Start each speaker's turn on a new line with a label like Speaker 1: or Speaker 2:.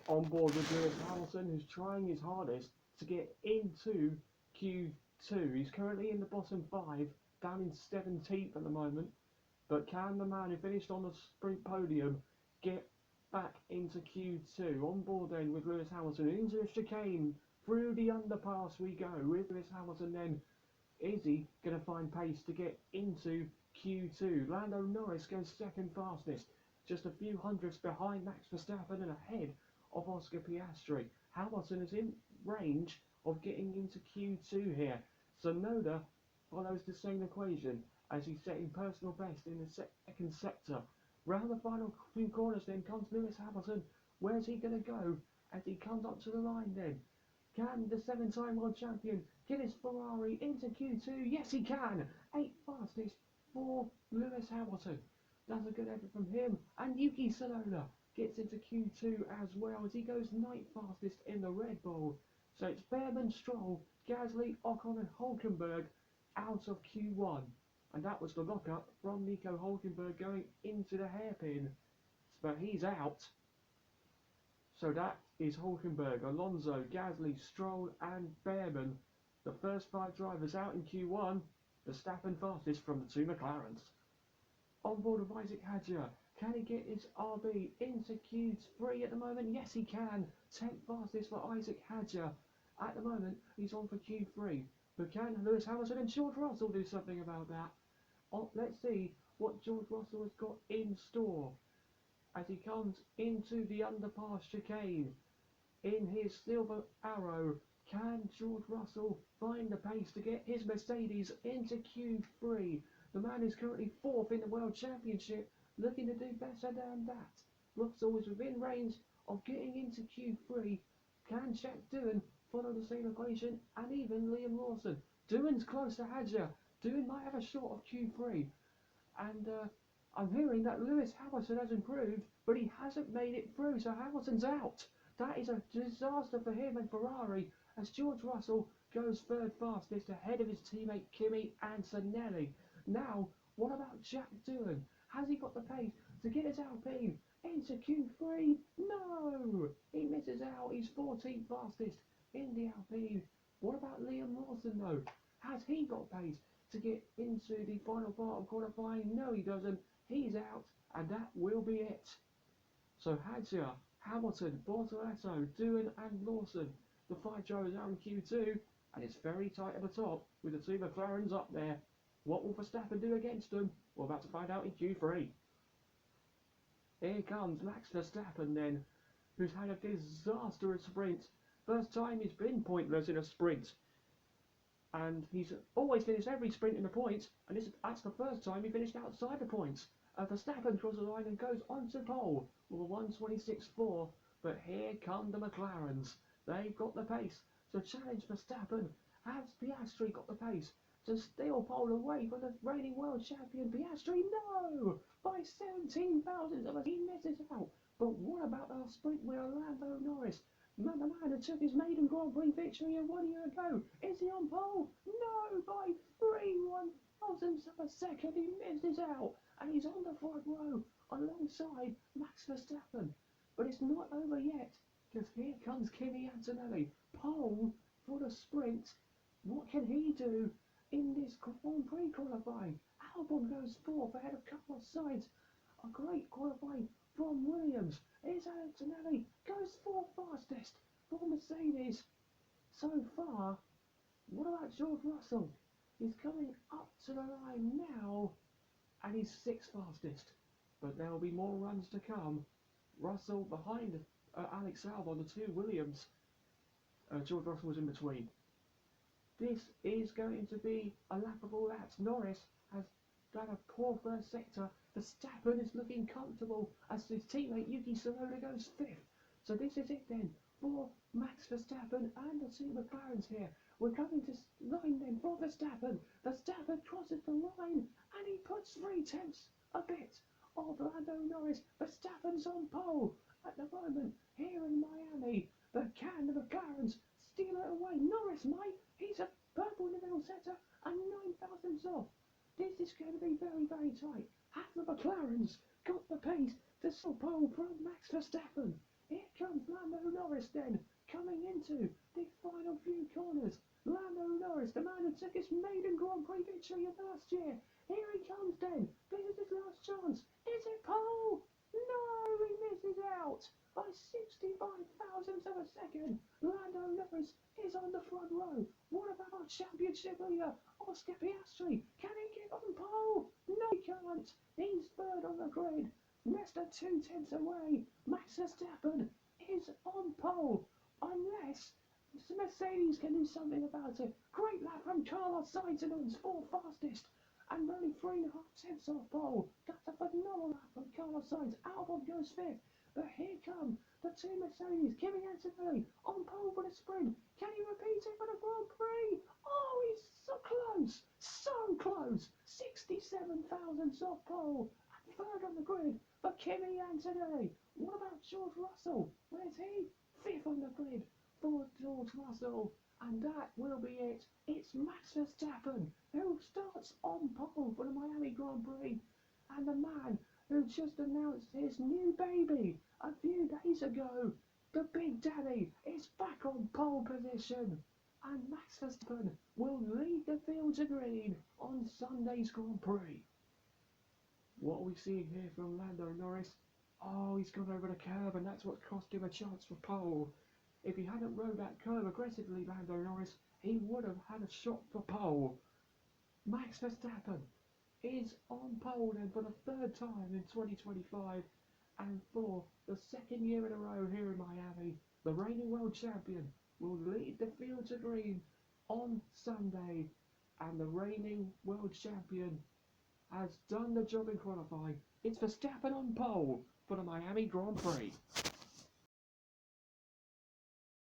Speaker 1: On board with Lewis Hamilton, who's trying his hardest to get into Q2. He's currently in the bottom 5, down in 17th at the moment. But can the man who finished on the sprint podium get back into Q2? On board then with Lewis Hamilton into the chicane. Through the underpass we go with Lewis Hamilton then. Is he going to find pace to get into Q2? Lando Norris goes second fastest, just a few hundredths behind Max Verstappen and ahead of Oscar Piastri. Hamilton is in range of getting into Q2 here. Sonoda follows the same equation as he's setting personal best in the second sector. Round the final few corners then comes Lewis Hamilton. Where's he going to go as he comes up to the line then? Can the 7-time world champion get his Ferrari into Q2? Yes, he can. 8th fastest for Lewis Hamilton. That's a good effort from him. And Yuki Tsunoda gets into Q2 as well as he goes 9th fastest in the Red Bull. So it's Behrman, Stroll, Gasly, Ocon and Hulkenberg out of Q1. And that was the lockup from Nico Hulkenberg going into the hairpin. But he's out. So that is Hulkenberg, Alonso, Gasly, Stroll and Behrman. The first 5 drivers out in Q1. Verstappen fastest from the 2 McLarens. On board of Isaac Hadjar. Can he get his RB into Q3 at the moment? Yes, he can. 10th fastest for Isaac Hadjar. At the moment, he's on for Q3. But can Lewis Hamilton and George Russell do something about that? Let's see what George Russell has got in store as he comes into the underpass chicane. In his silver arrow, can George Russell find the pace to get his Mercedes into Q3? The man is currently 4th in the World Championship, looking to do better than that. Russell is within range of getting into Q3. Can Jack Doohan follow the same equation? And even Liam Lawson. Doohan's close to Hadjar. Doohan might have a short of Q3. And I'm hearing that Lewis Hamilton has improved, but he hasn't made it through, so Hamilton's out. That is a disaster for him and Ferrari as George Russell goes 3rd fastest ahead of his teammate Kimi Antonelli. Now, what about Jack Doohan? Has he got the pace to get his Alpine into Q3? No! He misses out. He's 14th fastest in the Alpine. What about Liam Lawson though? Has he got pace to get into the final part of qualifying? No, he doesn't. He's out, and that will be it. So Hadjar, Hamilton, Bortoletto, Doohan and Lawson. The 5 drivers are in Q2, and it's very tight at the top with the 2 McLarens up there. What will Verstappen do against them? We're about to find out in Q3. Here comes Max Verstappen then, who's had a disastrous sprint. First time he's been pointless in a sprint. And he's always finished every sprint in the points, and that's the first time he finished outside the points. Verstappen crosses the line and goes onto pole with a 1:26.4. But here come the McLarens. They've got the pace to challenge Verstappen. Has Piastri got the pace to steal pole away from the reigning world champion Piastri? No! By 17 thousandths of a he misses out. But what about our sprint winner Lando Norris? The man who took his maiden Grand Prix victory 1 year ago. Is he on pole? No! By 3/1000ths of a second he misses out. And he's on the front row alongside Max Verstappen. But it's not over yet, because here comes Kimi Antonelli. Pole for the sprint. What can he do in this Grand Prix qualifying? Albon goes 4th ahead of Carlos Sainz. A great qualifying from Williams. Here's Antonelli, goes 4th fastest for Mercedes. So far, what about George Russell? He's coming up to the line now, and he's 6th fastest. But there will be more runs to come. Russell behind Alex Albon, the 2 Williams. George Russell was in between. This is going to be a lap of all laps. Norris has done a poor first sector. Verstappen is looking comfortable as his teammate Yuki Tsunoda goes 5th. So this is it then for Max Verstappen and the 2 McLarens here. We're coming to line then for Verstappen. Verstappen crosses the line and he puts 3/10 a bit of Lando Norris. Verstappen's on pole at the moment here in Miami. But can the McLarens steal it away? Norris might. He's a purple in the middle sector and 9 thousandths off. This is going to be very, very tight. Have the McLarens got the pace to steal pole from Max Verstappen? Here comes Lando Norris then, coming into the final few corners. Lando Norris, the man who took his maiden Grand Prix victory of last year. Here he comes then. This is his last chance. Is it pole? No, he misses out by 65 thousandths of a second. Lando Norris is on the front row. What about our championship leader, Oscar Piastri? Can he get on pole? No, he can't. He's third on the grid. Less than 2 tenths away. Max Verstappen is on pole. Unless Mercedes can do something about it. Great lap from Carlos Sainz, fourth fastest. And only 3.5 tenths off pole. That's a phenomenal lap from Carlos Sainz. Albon goes fifth. But here come the two Mercedes. Kimi Antonelli on pole for the sprint. Can he repeat it for the Grand Prix? Oh, he's so close. So close. 67 thousandths off pole. And third on the grid for Kimi Antonelli. What about George Russell? Where's he? Fifth on the grid for George Russell. And that will be it. It's Max Verstappen who starts on pole for the Miami Grand Prix. And the man who just announced his new baby a few days ago, the Big Daddy, is back on pole position. And Max Verstappen will lead the field to green on Sunday's Grand Prix. What are we seeing here from Lando Norris? Oh, he's gone over the curb, and that's what cost him a chance for pole. If he hadn't rode that curve aggressively, Lando Norris, he would have had a shot for pole. Max Verstappen is on pole then for the third time in 2025, and for the second year in a row here in Miami. The reigning world champion will lead the field to green on Sunday, and the reigning world champion has done the job in qualifying. It's Verstappen on pole for the Miami Grand Prix.